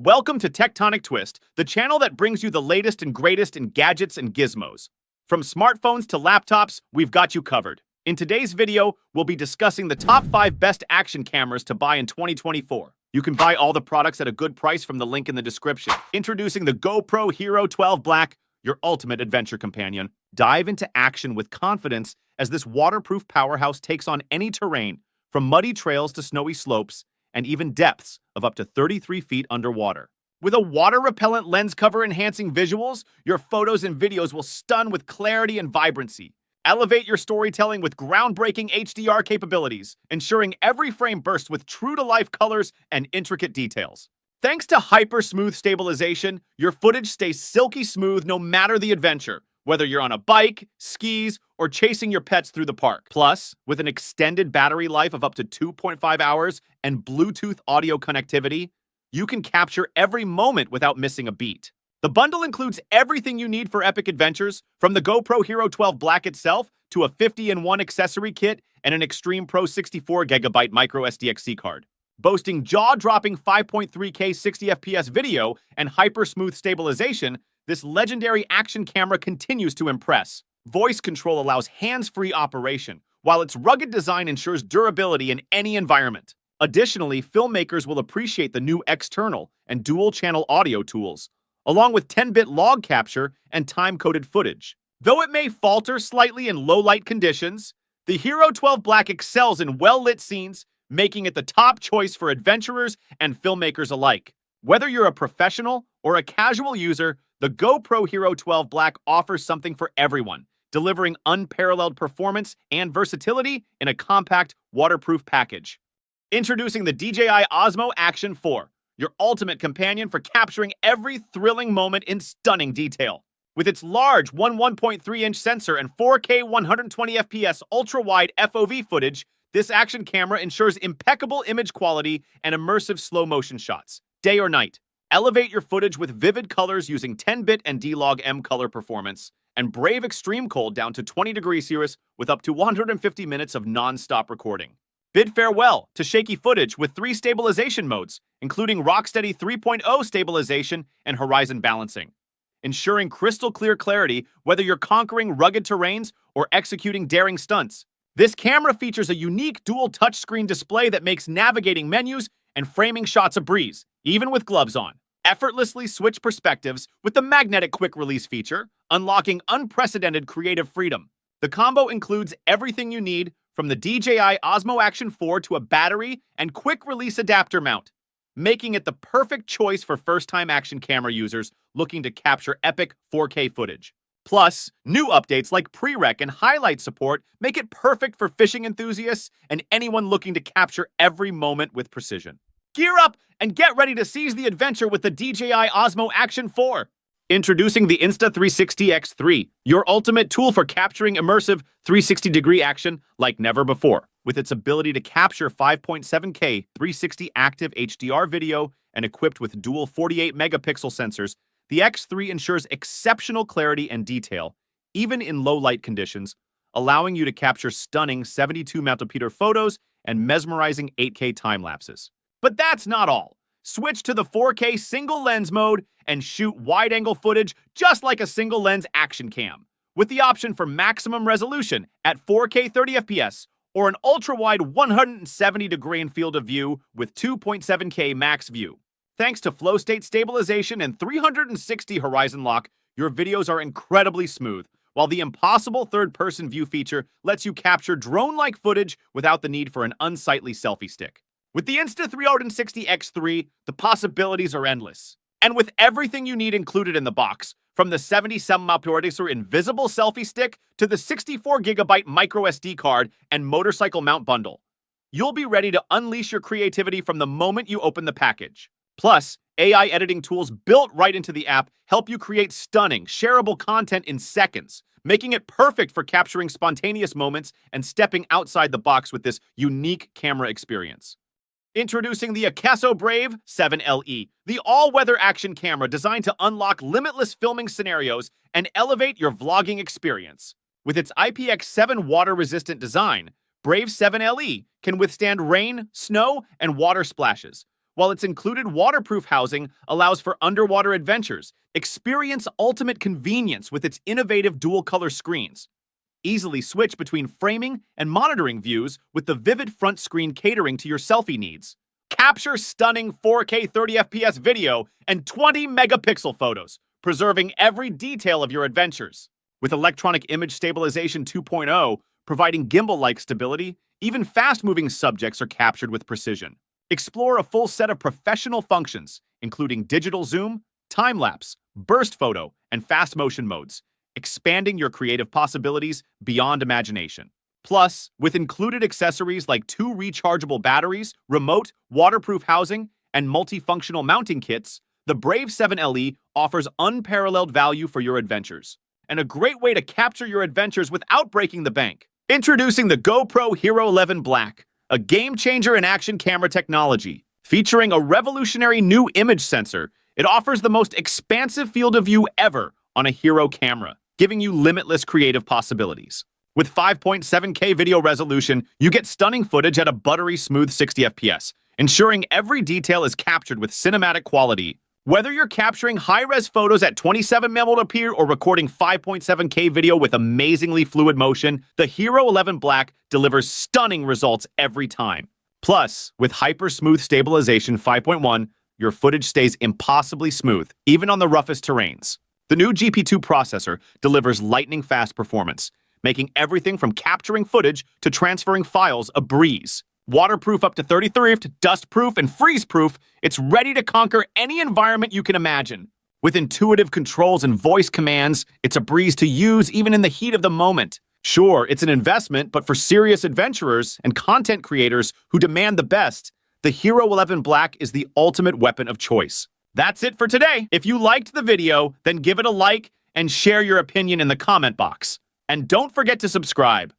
Welcome to Tectonic Twist, the channel that brings you the latest and greatest in gadgets and gizmos. From smartphones to laptops, we've got you covered. In today's video, we'll be discussing the top 5 best action cameras to buy in 2024. You can buy all the products at a good price from the link in the description. Introducing the GoPro Hero 12 Black, your ultimate adventure companion. Dive into action with confidence as this waterproof powerhouse takes on any terrain, from muddy trails to snowy slopes, and even depths of up to 33 feet underwater. With a water-repellent lens cover enhancing visuals, your photos and videos will stun with clarity and vibrancy. Elevate your storytelling with groundbreaking HDR capabilities, ensuring every frame bursts with true-to-life colors and intricate details. Thanks to hyper-smooth stabilization, your footage stays silky smooth no matter the adventure, whether you're on a bike, skis, or chasing your pets through the park. Plus, with an extended battery life of up to 2.5 hours and Bluetooth audio connectivity, you can capture every moment without missing a beat. The bundle includes everything you need for epic adventures, from the GoPro Hero 12 Black itself to a 50-in-1 accessory kit and an Extreme Pro 64GB micro SDXC card. Boasting jaw-dropping 5.3K 60fps video and hyper-smooth stabilization, this legendary action camera continues to impress. Voice control allows hands-free operation, while its rugged design ensures durability in any environment. Additionally, filmmakers will appreciate the new external and dual-channel audio tools, along with 10-bit log capture and time-coded footage. Though it may falter slightly in low-light conditions, the Hero 12 Black excels in well-lit scenes, making it the top choice for adventurers and filmmakers alike. Whether you're a professional or a casual user, the GoPro Hero 12 Black offers something for everyone, delivering unparalleled performance and versatility in a compact, waterproof package. Introducing the DJI Osmo Action 4, your ultimate companion for capturing every thrilling moment in stunning detail. With its large 1.3-inch sensor and 4K 120fps ultra-wide FOV footage, this action camera ensures impeccable image quality and immersive slow-motion shots, day or night. Elevate your footage with vivid colors using 10-bit and D-Log M color performance, and brave extreme cold down to 20 degrees Celsius with up to 150 minutes of non-stop recording. Bid farewell to shaky footage with 3 stabilization modes, including Rocksteady 3.0 stabilization and horizon balancing, ensuring crystal clear clarity whether you're conquering rugged terrains or executing daring stunts. This camera features a unique dual touchscreen display that makes navigating menus and framing shots a breeze, even with gloves on. Effortlessly switch perspectives with the magnetic quick release feature, unlocking unprecedented creative freedom. The combo includes everything you need, from the DJI Osmo Action 4 to a battery and quick release adapter mount, making it the perfect choice for first-time action camera users looking to capture epic 4K footage. Plus, new updates like pre-rec and highlight support make it perfect for fishing enthusiasts and anyone looking to capture every moment with precision. Gear up and get ready to seize the adventure with the DJI Osmo Action 4. Introducing the Insta360 X3, your ultimate tool for capturing immersive 360-degree action like never before. With its ability to capture 5.7K 360 active HDR video and equipped with dual 48-megapixel sensors, the X3 ensures exceptional clarity and detail, even in low-light conditions, allowing you to capture stunning 72-megapixel photos and mesmerizing 8K time-lapses. But that's not all. Switch to the 4K single-lens mode and shoot wide-angle footage just like a single-lens action cam, with the option for maximum resolution at 4K 30fps or an ultra-wide 170-degree field of view with 2.7K max view. Thanks to flow state stabilization and 360 horizon lock, your videos are incredibly smooth, while the impossible third-person view feature lets you capture drone-like footage without the need for an unsightly selfie stick. With the Insta360 X3, the possibilities are endless. And with everything you need included in the box, from the 77-megapixel invisible selfie stick to the 64GB micro SD card and motorcycle mount bundle, you'll be ready to unleash your creativity from the moment you open the package. Plus, AI editing tools built right into the app help you create stunning, shareable content in seconds, making it perfect for capturing spontaneous moments and stepping outside the box with this unique camera experience. Introducing the AKASO Brave 7LE, the all-weather action camera designed to unlock limitless filming scenarios and elevate your vlogging experience. With its IPX7 water-resistant design, Brave 7LE can withstand rain, snow, and water splashes, while its included waterproof housing allows for underwater adventures. Experience ultimate convenience with its innovative dual-color screens. Easily switch between framing and monitoring views with the vivid front screen catering to your selfie needs. Capture stunning 4K 30 FPS video and 20 megapixel photos, preserving every detail of your adventures. With electronic image stabilization 2.0, providing gimbal-like stability, even fast-moving subjects are captured with precision. Explore a full set of professional functions, including digital zoom, time-lapse, burst photo, and fast motion modes, expanding your creative possibilities beyond imagination. Plus, with included accessories like 2 rechargeable batteries, remote, waterproof housing, and multifunctional mounting kits, the Brave 7 LE offers unparalleled value for your adventures, and a great way to capture your adventures without breaking the bank. Introducing the GoPro Hero 11 Black, a game-changer in action camera technology. Featuring a revolutionary new image sensor, it offers the most expansive field of view ever on a Hero camera, giving you limitless creative possibilities. With 5.7K video resolution, you get stunning footage at a buttery smooth 60 FPS, ensuring every detail is captured with cinematic quality. Whether you're capturing high-res photos at 27mm or recording 5.7K video with amazingly fluid motion, the Hero 11 Black delivers stunning results every time. Plus, with hyper-smooth stabilization 5.1, your footage stays impossibly smooth, even on the roughest terrains. The new GP2 processor delivers lightning-fast performance, making everything from capturing footage to transferring files a breeze. Waterproof up to 33, dust-proof, and freeze-proof, it's ready to conquer any environment you can imagine. With intuitive controls and voice commands, it's a breeze to use even in the heat of the moment. Sure, it's an investment, but for serious adventurers and content creators who demand the best, the Hero 11 Black is the ultimate weapon of choice. That's it for today. If you liked the video, then give it a like and share your opinion in the comment box. And don't forget to subscribe.